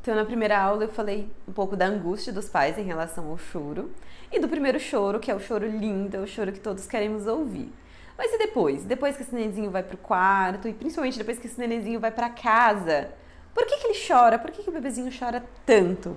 Então, na primeira aula, eu falei um pouco da angústia dos pais em relação ao choro e do primeiro choro, que é o choro lindo, é o choro que todos queremos ouvir. Mas e depois? Depois que esse nenenzinho vai pro quarto e principalmente depois que esse nenenzinho vai pra casa, por que ele chora? Por que o bebezinho chora tanto?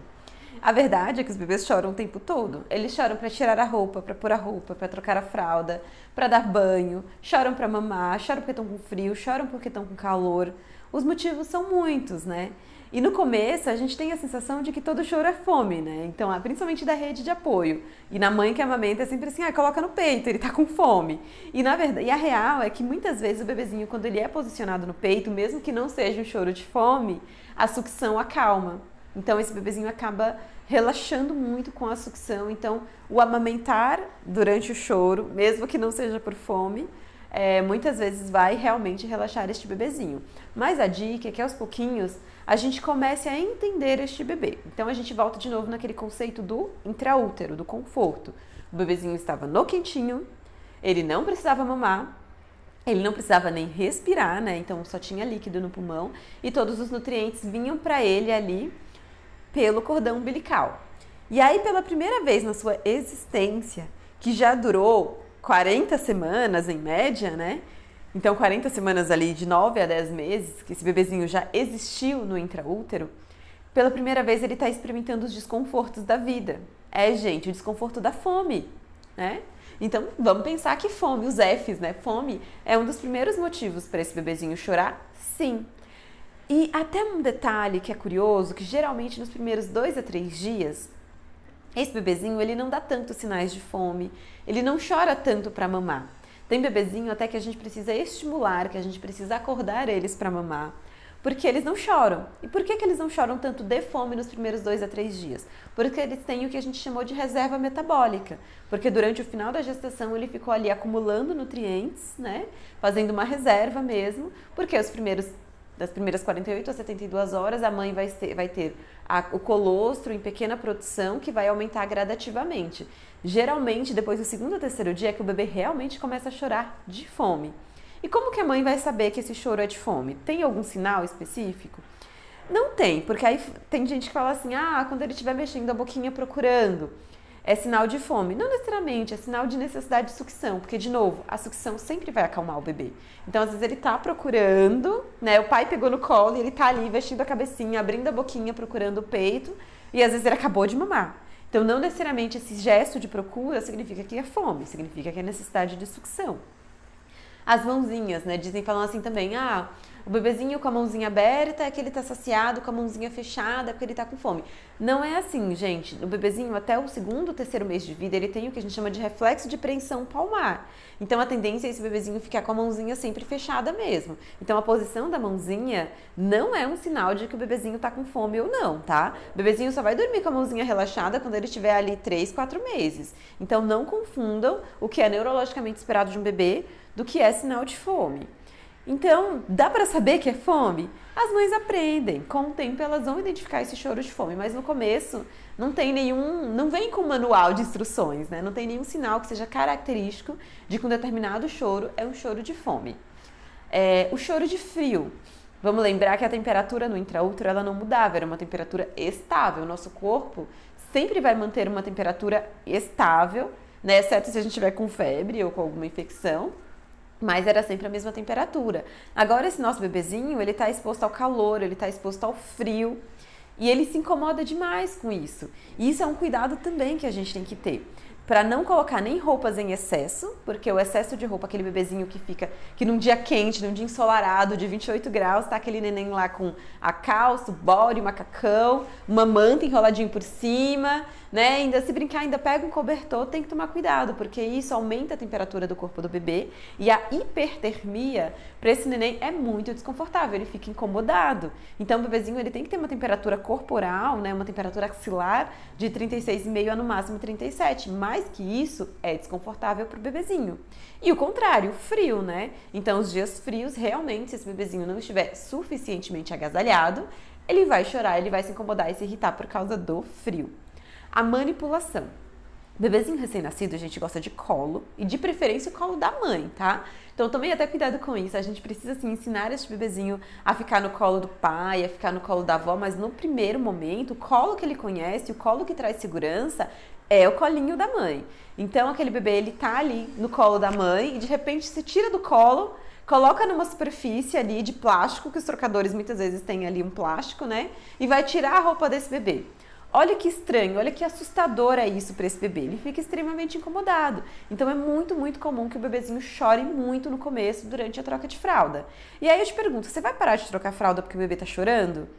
A verdade é que os bebês choram o tempo todo. Eles choram para tirar a roupa, para pôr a roupa, para trocar a fralda, para dar banho, choram para mamar, choram porque estão com frio, choram porque estão com calor. Os motivos são muitos, né? E no começo a gente tem a sensação de que todo choro é fome, né? Então, principalmente da rede de apoio. E na mãe que amamenta é sempre assim, coloca no peito, ele tá com fome. E na verdade, a real é que muitas vezes o bebezinho, quando ele é posicionado no peito, mesmo que não seja um choro de fome, a sucção acalma. Então esse bebezinho acaba relaxando muito com a sucção. Então o amamentar durante o choro, mesmo que não seja por fome, muitas vezes vai realmente relaxar este bebezinho. Mas a dica é que aos pouquinhos a gente comece a entender este bebê. Então a gente volta de novo naquele conceito do intraútero, do conforto. O bebezinho estava no quentinho, ele não precisava mamar, ele não precisava nem respirar, né? Então só tinha líquido no pulmão e todos os nutrientes vinham para ele ali pelo cordão umbilical. E aí, pela primeira vez na sua existência, que já durou 40 semanas em média, né? Então 40 semanas ali de 9 a 10 meses, que esse bebezinho já existiu no intraútero, pela primeira vez ele está experimentando os desconfortos da vida. Gente, o desconforto da fome, né? Então vamos pensar que fome, os Fs, né? Fome é um dos primeiros motivos para esse bebezinho chorar? Sim. E até um detalhe que é curioso, que geralmente nos primeiros 2 a 3 dias, esse bebezinho ele não dá tantos sinais de fome, ele não chora tanto para mamar. Tem bebezinho até que a gente precisa estimular, que a gente precisa acordar eles para mamar, porque eles não choram. E por que eles não choram tanto de fome nos primeiros 2 a 3 dias? Porque eles têm o que a gente chamou de reserva metabólica, porque durante o final da gestação ele ficou ali acumulando nutrientes, né? Fazendo uma reserva mesmo, porque das primeiras 48 a 72 horas, a mãe vai ter o colostro em pequena produção que vai aumentar gradativamente. Geralmente, depois do segundo ou terceiro dia, é que o bebê realmente começa a chorar de fome. E como que a mãe vai saber que esse choro é de fome? Tem algum sinal específico? Não tem, porque aí tem gente que fala assim, quando ele estiver mexendo a boquinha procurando, é sinal de fome. Não necessariamente, é sinal de necessidade de sucção, porque, de novo, a sucção sempre vai acalmar o bebê. Então, às vezes, ele tá procurando, né? O pai pegou no colo e ele tá ali vestindo a cabecinha, abrindo a boquinha, procurando o peito, e às vezes ele acabou de mamar. Então, não necessariamente esse gesto de procura significa que é fome, significa que é necessidade de sucção. As mãozinhas, né? Falam assim também, o bebezinho com a mãozinha aberta é que ele tá saciado, com a mãozinha fechada é porque ele tá com fome. Não é assim, gente. O bebezinho, até o segundo, terceiro mês de vida, ele tem o que a gente chama de reflexo de preensão palmar. Então, a tendência é esse bebezinho ficar com a mãozinha sempre fechada mesmo. Então, a posição da mãozinha não é um sinal de que o bebezinho tá com fome ou não, tá? O bebezinho só vai dormir com a mãozinha relaxada quando ele estiver ali 3, 4 meses. Então, não confundam o que é neurologicamente esperado de um bebê do que é sinal de fome. Então, dá para saber que é fome? As mães aprendem, com o tempo elas vão identificar esse choro de fome, mas no começo não vem com um manual de instruções, né? Não tem nenhum sinal que seja característico de que um determinado choro é um choro de fome. O choro de frio. Vamos lembrar que a temperatura no intraútero ela não mudava, era uma temperatura estável. O nosso corpo sempre vai manter uma temperatura estável, né? Exceto se a gente estiver com febre ou com alguma infecção. Mas era sempre a mesma temperatura. Agora esse nosso bebezinho, ele tá exposto ao calor, ele tá exposto ao frio e ele se incomoda demais com isso. E isso é um cuidado também que a gente tem que ter. Para não colocar nem roupas em excesso, porque o excesso de roupa, aquele bebezinho que num dia quente, num dia ensolarado de 28 graus, tá aquele neném lá com a calça, o body, o macacão, uma manta enroladinho por cima, né? Ainda se brincar, ainda pega um cobertor, tem que tomar cuidado, porque isso aumenta a temperatura do corpo do bebê e a hipertermia para esse neném é muito desconfortável, ele fica incomodado. Então o bebezinho ele tem que ter uma temperatura corporal, né? Uma temperatura axilar de 36,5 a no máximo 37. Mais que isso é desconfortável para o bebezinho. E o contrário, frio, né? Então os dias frios, realmente, se esse bebezinho não estiver suficientemente agasalhado, ele vai chorar, ele vai se incomodar e se irritar por causa do frio. A manipulação. Bebezinho recém-nascido, a gente gosta de colo e de preferência o colo da mãe, tá? Então tomem até cuidado com isso. A gente precisa assim, ensinar esse bebezinho a ficar no colo do pai, a ficar no colo da avó, mas no primeiro momento, o colo que ele conhece, o colo que traz segurança é o colinho da mãe. Então aquele bebê, ele tá ali no colo da mãe e de repente se tira do colo, coloca numa superfície ali de plástico, que os trocadores muitas vezes têm ali um plástico, né? E vai tirar a roupa desse bebê. Olha que estranho, olha que assustador é isso para esse bebê. Ele fica extremamente incomodado. Então é muito, muito comum que o bebezinho chore muito no começo, durante a troca de fralda. E aí eu te pergunto, você vai parar de trocar fralda porque o bebê tá chorando?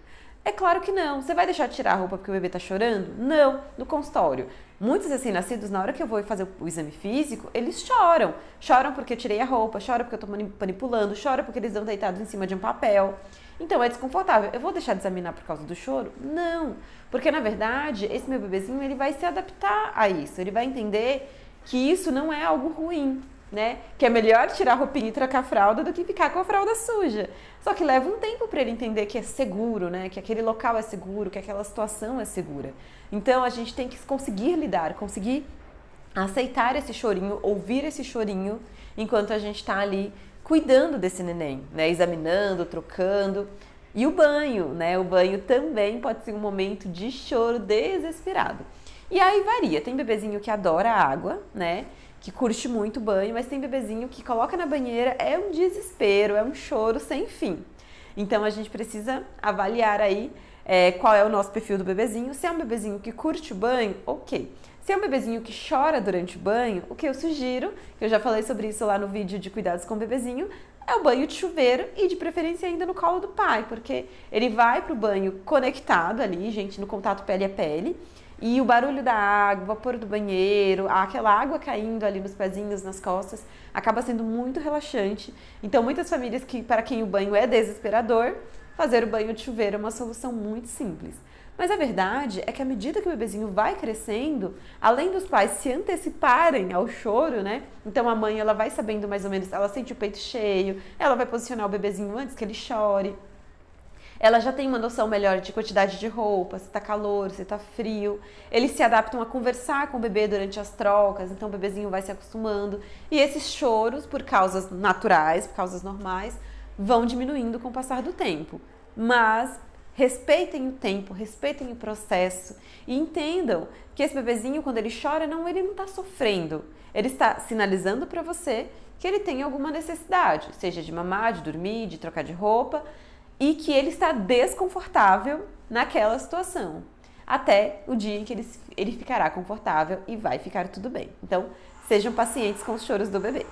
É claro que não. Você vai deixar de tirar a roupa porque o bebê tá chorando? Não, no consultório. Muitos recém-nascidos, na hora que eu vou fazer o exame físico, eles choram. Choram porque eu tirei a roupa, choram porque eu tô manipulando, choram porque eles estão deitados em cima de um papel. Então é desconfortável. Eu vou deixar de examinar por causa do choro? Não, porque na verdade esse meu bebezinho ele vai se adaptar a isso, ele vai entender que isso não é algo ruim, né? Que é melhor tirar a roupinha e trocar a fralda do que ficar com a fralda suja. Só que leva um tempo para ele entender que é seguro, né? Que aquele local é seguro, que aquela situação é segura. Então a gente tem que conseguir lidar, conseguir aceitar esse chorinho, ouvir esse chorinho enquanto a gente está ali cuidando desse neném, né? Examinando, trocando. E o banho, né? O banho também pode ser um momento de choro desesperado. E aí varia, tem bebezinho que adora a água, né? Que curte muito o banho, mas tem bebezinho que coloca na banheira, é um desespero, é um choro sem fim. Então a gente precisa avaliar aí qual é o nosso perfil do bebezinho. Se é um bebezinho que curte o banho, ok. Se é um bebezinho que chora durante o banho, o que eu sugiro, eu já falei sobre isso lá no vídeo de cuidados com o bebezinho, é o banho de chuveiro e de preferência ainda no colo do pai, porque ele vai pro banho conectado ali, gente, no contato pele a pele, e o barulho da água, o vapor do banheiro, aquela água caindo ali nos pezinhos, nas costas, acaba sendo muito relaxante. Então muitas famílias para quem o banho é desesperador, fazer o banho de chuveiro é uma solução muito simples. Mas a verdade é que à medida que o bebezinho vai crescendo, além dos pais se anteciparem ao choro, né? Então a mãe ela vai sabendo mais ou menos, ela sente o peito cheio, ela vai posicionar o bebezinho antes que ele chore. Ela já tem uma noção melhor de quantidade de roupa, se tá calor, se tá frio. Eles se adaptam a conversar com o bebê durante as trocas, então o bebezinho vai se acostumando. E esses choros, por causas naturais, por causas normais, vão diminuindo com o passar do tempo. Mas respeitem o tempo, respeitem o processo e entendam que esse bebezinho, quando ele chora, ele não está sofrendo. Ele está sinalizando para você que ele tem alguma necessidade, seja de mamar, de dormir, de trocar de roupa, e que ele está desconfortável naquela situação. Até o dia em que ele ficará confortável e vai ficar tudo bem. Então, sejam pacientes com os choros do bebê.